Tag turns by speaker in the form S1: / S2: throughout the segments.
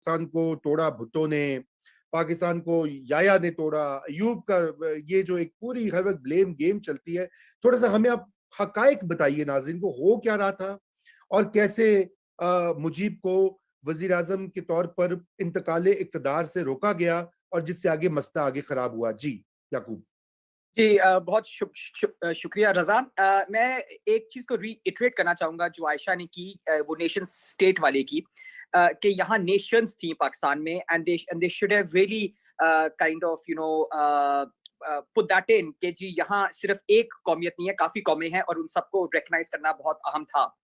S1: पाकिस्तान को तोड़ा भुट्टो ने, पाकिस्तान को याया ने तोड़ा, अयूब का ये जो एक पूरी हर वक्त ब्लेम गेम चलती है, थोड़ा सा हमें आप हकायक बताइए नाज़रीन को, हो क्या रहा था और कैसे मुजीब को वजीर आजम के तौर पर इंतकाले इक्तदार से रोका गया और जिससे आगे मसला आगे खराब हुआ। जी याकूब।
S2: जी बहुत शुक्रिया रजा। मैं एक चीज को रीइटरेट करना चाहूंगा जो आयशा ने की, वो नेशन स्टेट वाले की, कि यहाँ नेशंस थी पाकिस्तान में, and they should have really kind of put that in कि जी यहाँ सिर्फ एक कौमियत नहीं है, काफी कौमें हैं और उन सबको रिकग्नाइज करना बहुत अहम था।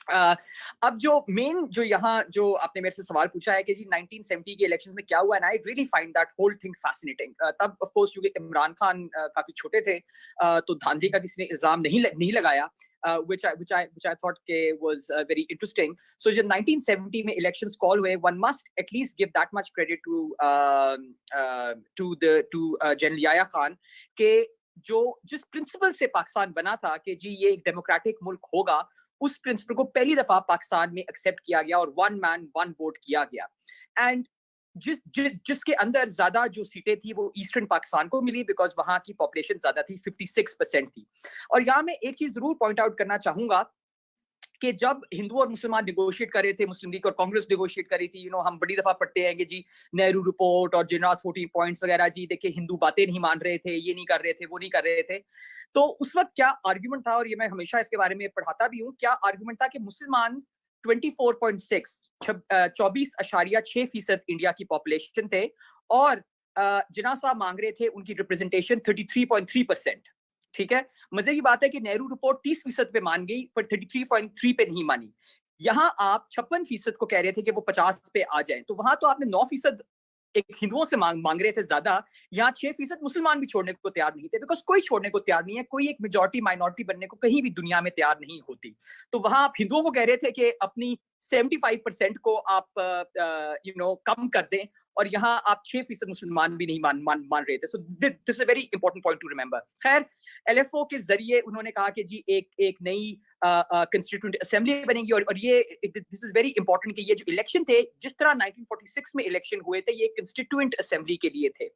S2: अब जो मेन जो यहाँ जो आपने मेरे से सवाल पूछा है कि जी 1970 के इलेक्शंस में क्या हुआ, and I really find that whole thing fascinating. तब ऑफ कोर्स क्योंकि इमरान खान काफी छोटे थे, तो धांधली का किसी ने इल्जाम नहीं लगाया, which I thought was very interesting. So जब 1970 में elections call हुए, one must at least give that much credit to General Yahya Khan के जो जिस प्रिंसिपल से पाकिस्तान बना था कि जी ये एक डेमोक्रेटिक मुल्क होगा, उस प्रिंसिपल को पहली दफा पाकिस्तान में एक्सेप्ट किया गया और वन मैन वन वोट किया गया। एंड जिसके अंदर ज्यादा जो सीटें थी वो ईस्टर्न पाकिस्तान को मिली, बिकॉज वहां की पॉपुलेशन ज्यादा थी, 56% थी। और यहाँ मैं एक चीज जरूर पॉइंट आउट करना चाहूंगा कि जब हिंदू और मुसलमान निगोशिएट कर रहे थे, मुस्लिम लीग और कांग्रेस निगोशिएट कर रही थी, हम बड़ी दफा पढ़ते हैं कि जी नेहरू रिपोर्ट और जिन्नास 14 पॉइंट्स वगैरह, जी देखिए हिंदू बातें नहीं मान रहे थे, ये नहीं कर रहे थे, वो नहीं कर रहे थे। तो उस वक्त क्या आर्ग्यूमेंट था, और ये मैं हमेशा इसके बारे में पढ़ाता भी हूँ, क्या आर्ग्यूमेंट था कि मुसलमान 24.6 24.6% इंडिया की पॉपुलेशन थे, और जिन्ना साहब मांग रहे थे उनकी रिप्रेजेंटेशन 33.3%। ठीक है, मजे की बात है कि नेहरू रिपोर्ट 30% पे मान गई पर 33.3 पे नहीं मानी। यहाँ आप 56% को कह रहे थे कि वो 50 पे आ जाए, तो वहां तो आपने 9% एक हिंदुओं से मांग रहे थे ज्यादा, यहाँ 6% मुसलमान भी छोड़ने को तैयार नहीं थे, बिकॉज कोई छोड़ने को तैयार नहीं है, कोई एक मेजॉरिटी माइनॉरिटी बनने को कहीं भी दुनिया में तैयार नहीं होती। तो वहां आप हिंदुओं को कह रहे थे कि अपनी 75% को आप कम कर दें, और यहाँ आप 6% मुसलमान भी नहीं मान रहे थे। So this is very important point two remember. खैर, एलएफओ के जरिए उन्होंने कहा कि जी एक नई कंस्टिट्यूएंट असेंबली बनेगी, और ये दिस इज वेरी इंपॉर्टेंट कि ये जो इलेक्शन थे, जिस तरह 1946 में इलेक्शन हुए थे, ये कंस्टिट्यूएंट असेंबली के लिए थे,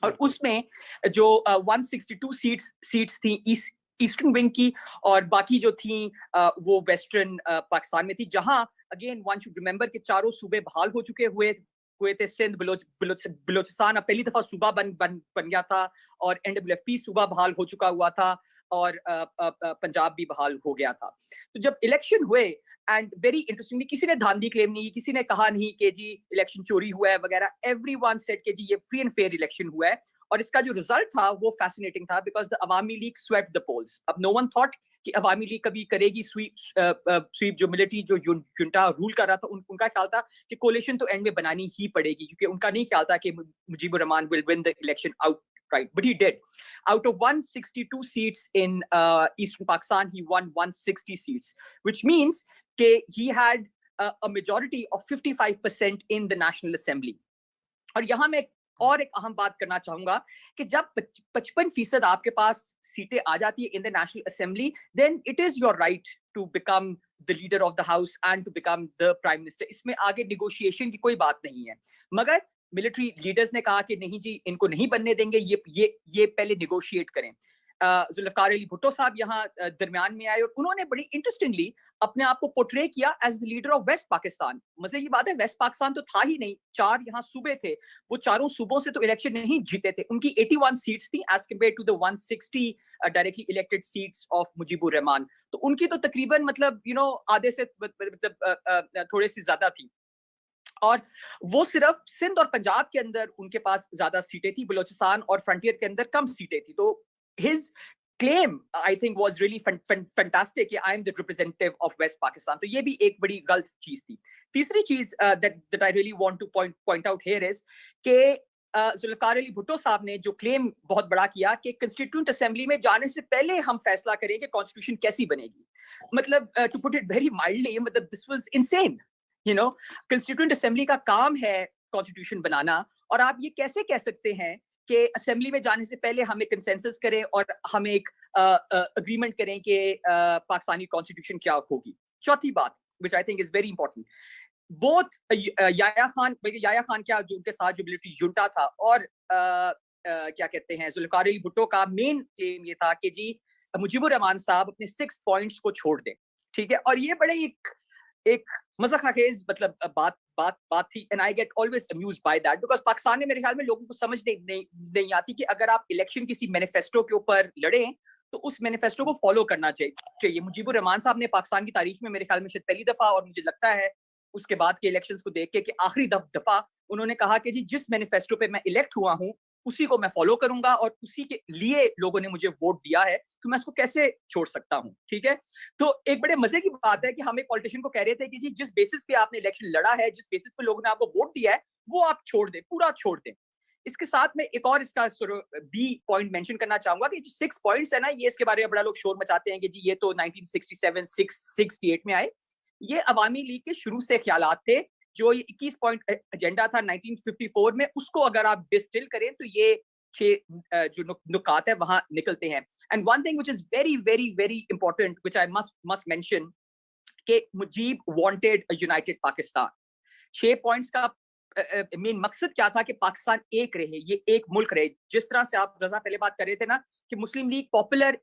S2: और उसमें जो 162 सीट्स थी ईस्टर्न विंग की, और बाकी जो थी वो वेस्टर्न पाकिस्तान में थी, जहां अगेन वन शुड रिमेंबर कि चारों सूबे बहाल हो चुके हुए थे। सिंध बलोचिस्तान अब पहली दफा सूबा बन गया था, और एनडब्ल्यूएफपी सूबा बहाल हो चुका हुआ था, और पंजाब भी बहाल हो गया था। तो जब इलेक्शन हुए, एंड वेरी इंटरेस्टिंगली किसी ने धांधली क्लेम नहीं, किसी ने कहा नहीं कि जी इलेक्शन चोरी हुआ है वगैरह, एवरीवन सेड कि जी ये फ्री एंड फेयर इलेक्शन हुआ है, और इसका जो रिजल्ट था वो फैसिनेटिंग था, because the Awami League swept the polls. अब नो वन थॉट कि अवामी लीग कभी करेगी स्वीप जो मिलिट्री जो जुंटा रूल कर रहा था, उनका ख्याल था कि कोलिशन तो एंड में बनानी ही पड़ेगी, क्योंकि उनका नहीं ख्याल था कि Mujibur Rahman will win the election outright, but he did. Out of 162 seats in Eastern Pakistan, he won 160 seats, which means that he had a majority of 55% in the National Assembly. और यहाँ मैं और एक अहम बात करना चाहूंगा कि जब 55% आपके पास सीटें आ जाती है in the national assembly, then it is your right to become the leader of the house and to become the prime minister. इसमें आगे निगोशिएशन की कोई बात नहीं है, मगर मिलिट्री लीडर्स ने कहा कि नहीं जी, इनको नहीं बनने देंगे, ये पहले निगोशिएट करें। जुल्फकार अली भुट्टो साहब यहाँ दरमियान में आए, और उन्होंने बड़ी इंटरेस्टिंगली अपने आप को पोर्ट्रे किया as the leader of West Pakistan. मजे की बात है, वेस्ट पाकिस्तान तो था ही नहीं, 4 यहाँ सूबे थे, वो चारों सूबों से तो इलेक्शन नहीं जीते थे। उनकी 81 सीट्स थी as compare to the 160 directly elected seats of Mujibur Rahman. तो उनकी तो तकरीबन मतलब आधे से मतलब थोड़े सी ज्यादा थी, और वो सिर्फ सिंध और पंजाब के अंदर उनके पास ज्यादा सीटें थी, बलोचिस्तान और फ्रंटियर के अंदर कम सीटें थी। तो his claim I think was really fantastic, I am the representative of West Pakistan. तो ये भी एक बड़ी गलत चीज थी। तीसरी चीज that I really want to point out here is कि जुल्फकार अली भुट्टो साहब ने जो क्लेम बहुत बड़ा किया कि कंस्टिट्यूएंट असेंबली में जाने से पहले हम फैसला करें कि कॉन्स्टिट्यूशन कैसी बनेगी। मतलब to put it very mildly, मतलब this was insane. Constituent assembly का काम है कॉन्स्टिट्यूशन बनाना, और आप ये कैसे कह सकते हैं कि असेंबली में जाने से पहले हम एक कंसेंसस करें और हम एक अग्रीमेंट करें कि पाकिस्तानी कॉन्स्टिट्यूशन क्या होगी। चौथी बात, which I think is very important, both याया खान, बल्कि याया खान क्या, जो उनके साथ जो मिलिट्री जुंटा था, और क्या कहते हैं जुल्फिकार अली भुट्टो का मेन क्लेम ये था कि जी मुजीबुर रहमान साहब अपने 6 पॉइंट्स को छोड़ दें, ठीक है। और ये बड़े एक मज़ाक़ मतलब बात थी, and I get always amused by that, because Pakistan में मेरे ख्याल में लोगों को समझ नहीं आती कि अगर आप इलेक्शन किसी मैनिफेस्टो के ऊपर लड़ें तो उस मैनिफेस्टो को फॉलो करना चाहिए। मुजीबुर रहमान साहब ने पाकिस्तान की तारीख में मेरे ख्याल में शायद पहली दफा, और मुझे लगता है उसके बाद के इलेक्शंस को देख के कि आखिरी दफा उन्होंने कहा कि जी जिस मैनिफेस्टो पे मैं इलेक्ट हुआ हूं उसी को मैं फॉलो करूंगा, और उसी के लिए लोगों ने मुझे वोट दिया है, तो मैं उसको कैसे छोड़ सकता हूं, ठीक है। तो एक बड़े मजे की बात है कि हम एक पॉलिटिशियन को कह रहे थे कि जी जिस बेसिस पे आपने इलेक्शन लड़ा है, जिस बेसिस पे लोगों ने आपको वोट दिया है, वो आप छोड़ दें, पूरा छोड़ दें। इसके साथ में एक और इसका बी पॉइंट मेंशन करना चाहूंगा कि जो 6 पॉइंट्स है ना, ये इसके बारे में बड़ा लोग शोर मचाते हैं कि जी ये तो 1967-68 में आए। ये अवामी लीग के शुरू से ख्यालात थे। जो ये 21 पॉइंट एजेंडा था 1954 में, उसको अगर आप डिस्टिल करें तो ये 6 जो नुकात है वहां निकलते हैं। And one thing which is very very very important which I must mention, कि Mujib wanted a united Pakistan. 6 points का मेन मकसद क्या था कि पाकिस्तान एक रहे, ये एक मुल्क रहे। जिस तरह से आप रजा पहले बात कर रहे थे ना कि मुस्लिम लीग पॉपुलर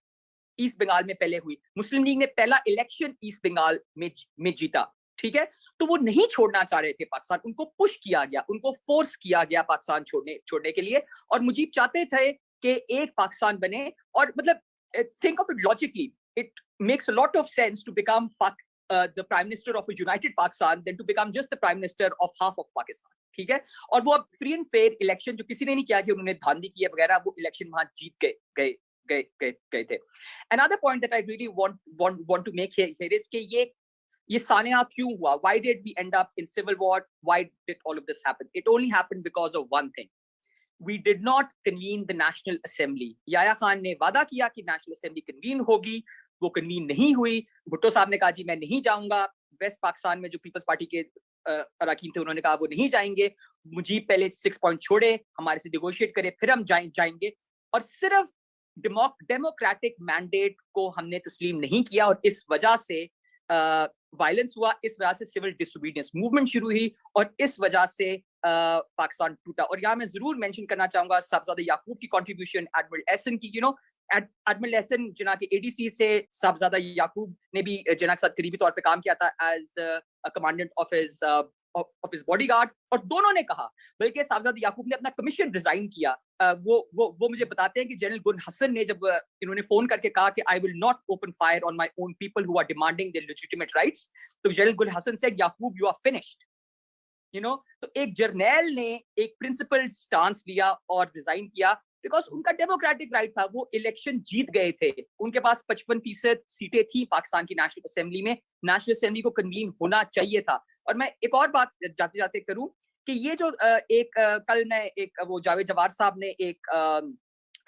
S2: ईस्ट बंगाल में पहले हुई, मुस्लिम लीग ने पहला इलेक्शन ईस्ट बंगाल में जीता, ठीक है। तो वो नहीं छोड़ना चाह रहे थे पाकिस्तान, उनको पुश किया गया, उनको फोर्स किया गया पाकिस्तान छोड़ने के लिए। और मुजीब चाहते थे कि एक पाकिस्तान बने, और मतलब think of it logically, it makes a lot of sense to become the prime minister of a united Pakistan than to become just the prime minister of half of Pakistan, ठीक है। और वो अब फ्री एंड फेयर इलेक्शन, जो किसी ने नहीं किया कि उन्होंने धांधली की है वगैरह, वो इलेक्शन वहां जीत गए थे। Another point that I really want to make here is कि ये सानिया क्यों हुआ? Why did we end up in civil war? Why did all of this happen? It only happened because of one thing. We did not convene the National Assembly. याया खान ने वादा किया कि national assembly convene होगी, वो convene नहीं हुई। भुट्टो साहब ने कहा जी मैं नहीं जाऊंगा। वेस्ट पाकिस्तान में जो पीपल्स पार्टी के अरकान थे उन्होंने कहा वो नहीं जाएंगे। मुजीब पहले 6 पॉइंट छोड़े, हमारे से नेगोशिएट करे, फिर हम जाएंगे। और सिर्फ डेमोक्रेटिक मैंडेट को हमने तस्लीम नहीं किया, और इस वजह से वायलेंस हुआ, इस वजह से सिविल डिसोबीडियंस मूवमेंट शुरू हुई, और इस वजह से पाकिस्तान टूटा। और यहाँ मैं जरूर मेंशन करना चाहूंगा साहबजादा याकूब की कंट्रीब्यूशन, एडमिरल एहसन की। एडमिरल एहसन जिन्ना के एडीसी से साहबजादा याकूब ने भी जिन्ना के साथ करीबी तौर पे काम किया था as the commandant of his bodyguard, और दोनों ने कहा, बल्कि साहबजादा याकूब ने अपना कमीशन रिजाइन किया। वो मुझे बताते हैं कि जनरल गुल हसन ने जब इन्होंने फोन करके कहा कि I will not open fire on my own people who are demanding their legitimate rights, तो general Gul Hasan said Yakub you are finished, तो एक जर्नैल ने एक प्रिंसिपल स्टांस लिया और रिजाइन किया, बिकॉज उनका डेमोक्रेटिक राइट था, वो इलेक्शन जीत गए थे, उनके पास 55% सीटें थी पाकिस्तान की नेशनल असेंबली में, नेशनल असेंबली को कन्वीन होना चाहिए था। और मैं एक और बात जाते जाते करूं कि ये जो कल मैं वो जावेद जवार साहब ने एक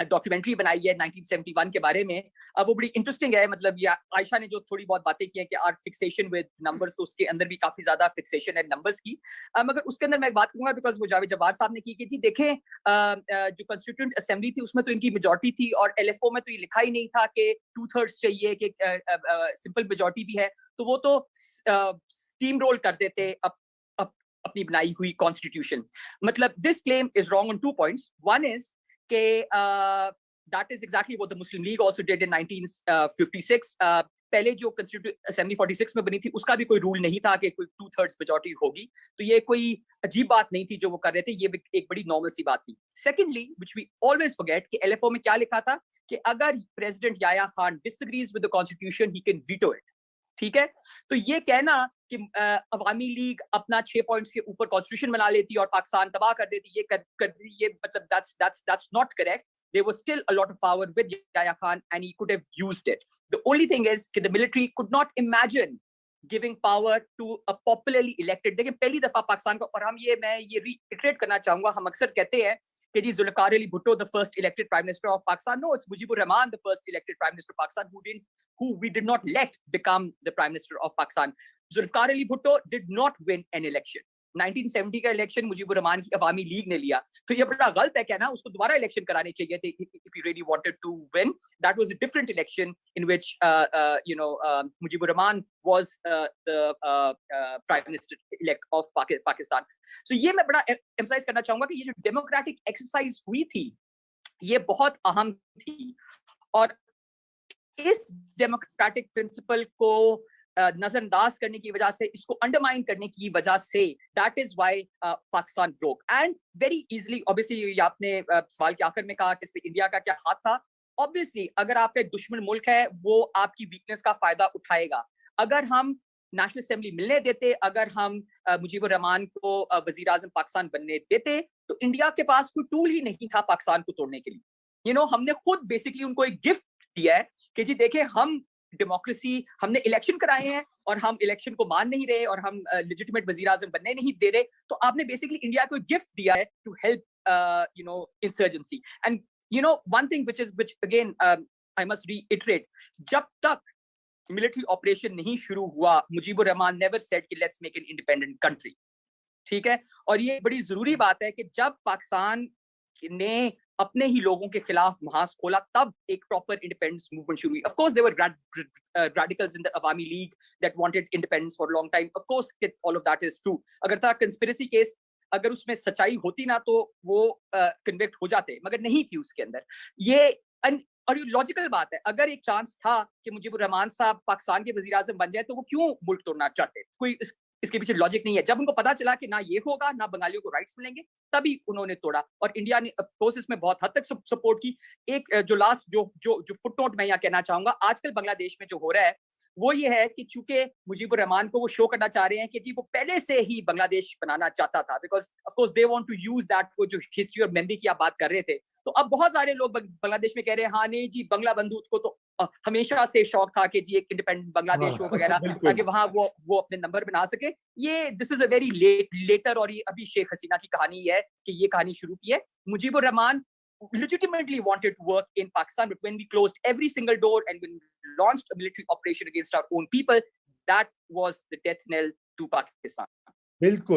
S2: डॉक्यूमेंट्री बनाई है 1971 के बारे में, वो बड़ी इंटरेस्टिंग है। मतलब ये आयशा ने जो थोड़ी बहुत बातें की हैं कि आर फिक्सेशन विद नंबर्स, तो उसके अंदर भी काफी ज्यादा फिक्सेशन है नंबर्स की, मगर उसके अंदर मैं एक बात कहूंगा, बिकॉज वो जावेद जवार साहब ने की कि जी देखें जो कॉन्स्टिट्यूएंट असेंबली थी उसमें तो इनकी मेजॉरिटी थी, और एलएफओ में तो ये लिखा ही नहीं था कि 2/3 चाहिए, कि सिंपल मेजॉरिटी भी है, तो वो तो स्टीम रोल कर देते अपनी बनाई हुई कॉन्स्टिट्यूशन। मतलब this claim is wrong on 2 points. One is कि that is exactly what the Muslim League also did in 1956. पहले जो कॉन्स्टिट्यूएंट असेंबली 46 में बनी थी उसका भी कोई रूल नहीं था कि कोई 2/3 मेजॉरिटी होगी, तो ये कोई अजीब बात नहीं थी जो वो कर रहे थे, ये एक बड़ी नॉर्मल सी बात थी। Secondly, which we always forget, कि एलएफओ में क्या लिखा था कि अगर president Yahya Khan disagrees with the constitution he can veto it, ठीक है। तो ये कहना कि अवामी लीग अपना 6 पॉइंट्स के ऊपर कॉन्स्टिट्यूशन बना लेती और पाकिस्तान तबाह कर देती, ये मतलब that's not correct. There was still a lot of power with Yahya Khan and he could have used it. The only thing is that the military could not imagine giving power to a popularly elected. देखिए पहली दफा पाकिस्तान को, और मैं ये reiterate करना चाहूंगा, हम अक्सर कहते हैं कि जी Zulfikar Ali Bhutto the first elected prime minister of Pakistan. No, it's Mujibur Rahman the first elected prime minister of Pakistan who we did not let become the prime minister of Pakistan. Zulfikar Ali Bhutto did not win an election. 1970 का election Mujibur Rahman की अवामी league ने लिया, तो ये बड़ा गलत है कहना उसको दोबारा इलेक्शन कराने चाहिए थे if you really wanted to win. That was a different election in which Mujibur Rahman was the prime minister elect of Pakistan. So ये मैं बड़ा emphasize करना चाहूंगा कि ये जो democratic exercise हुई थी ये बहुत अहम थी, और इस डेमोक्रेटिक प्रिंसिपल को नजरअंदाज करने की वजह से, इसको अंडरमाइन करने की वजह से, that is why Pakistan broke and very easily. Obviously आपने सवाल के आखिर में कहा कि इसमें इंडिया का क्या हाथ था. ऑब्वियसली अगर आपका एक दुश्मन मुल्क है वो आपकी वीकनेस का फायदा उठाएगा. अगर हम नेशनल असेंबली मिलने देते, अगर हम मुजीबुर रहमान को वजीर आजम पाकिस्तान बनने देते, तो इंडिया के पास कोई टूल ही नहीं था पाकिस्तान को तोड़ने के लिए. हमने खुद बेसिकली उनको एक गिफ्ट दिया है कि जी देखें, हम डेमोक्रेसी, हमने इलेक्शन कराए हैं और हम इलेक्शन को मान नहीं रहे और हम लेजिटिमेट वजीर आजम बनने नहीं दे रहे. तो आपने बेसिकली इंडिया को गिफ्ट दिया है to help insurgency. And one thing which again I must reiterate, जब तक मिलिट्री ऑपरेशन नहीं शुरू हुआ, मुजीबुर रहमान नेवर सेड कि let's make an independent country. ठीक है, और ये बड़ी जरूरी बात है कि जब पाकिस्तान ने अपने ही लोगों के खिलाफ महाज खोला तब एक प्रॉपर इंडिपेंडेंस मूवमेंट शुरू हुई. Of course there were radicals in the Awami League that wanted independence for a long time. Of course all of that is true. अगर था कंस्पिरेसी केस, अगर उसमें सच्चाई होती ना तो वो कन्विक्ट हो जाते, मगर नहीं थी उसके अंदर. ये और ये लॉजिकल बात है. अगर एक चांस था कि मुजीबुर रहमान साहब पाकिस्तान के वजीर आजम बन जाए तो वो क्यों मुल्क तोड़ना चाहते? कोई इसके पीछे लॉजिक नहीं है. जब उनको पता चला कि ना ये होगा ना बंगालियों को राइट्स मिलेंगे, तभी उन्होंने तोड़ा. और इंडिया ने ऑफ कोर्स इसमें बहुत हद तक सपोर्ट की. एक जो लास्ट जो फुटनोट मैं यहाँ कहना चाहूंगा, आजकल बांग्लादेश में जो हो रहा है वो ये है कि चूंकि मुजीबुर रहमान को वो शो करना चाह रहे हैं कि जी वो पहले से ही बांग्लादेश बनाना चाहता था, because of course they want to use that, वो जो हिस्ट्री और मेमोरी की आप बात कर रहे थे. तो अब बहुत सारे लोग बांग्लादेश में कह रहे हैं हाँ नहीं जी, बंगला बंधु को तो हमेशा से शौक था कि जी एक इंडिपेंडेंट बांग्लादेश हो वगैरह, ताकि वहां वो अपने नंबर बना सके. ये this is a very later, और ये अभी शेख हसीना की कहानी है कि ये कहानी शुरू की है. Mujibur Rahman legitimately wanted to work in Pakistan, but when we closed every single door and when we launched a military operation against our own people, that was the death knell to Pakistan.
S1: बिल्कुल.